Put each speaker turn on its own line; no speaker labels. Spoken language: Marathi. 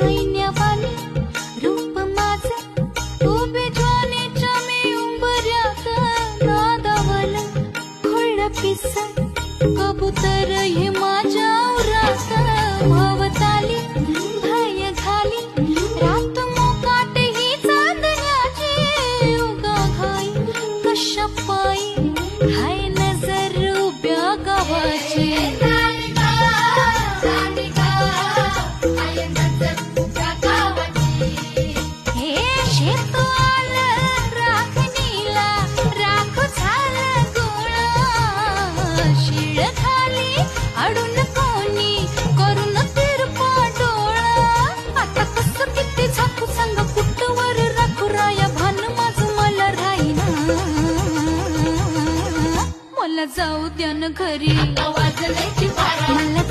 ऐन्यावानी रूप माझे उभे ज्वानीच्या मी उंबऱ्यात नादावल खुळ्या पिसा कबूतर हे माझ्या उरात भवताली भय घाली रात मोकाट ही चांदण्याची उगा घाई कशा पायी हाय नजर उभ्या गावाची अडून कोणी करून तिरपा डोळा आता कसं किती झाकू सांग कुठवर राखू राया भान माझं मला राहीना मला जाऊ द्या न घरी मला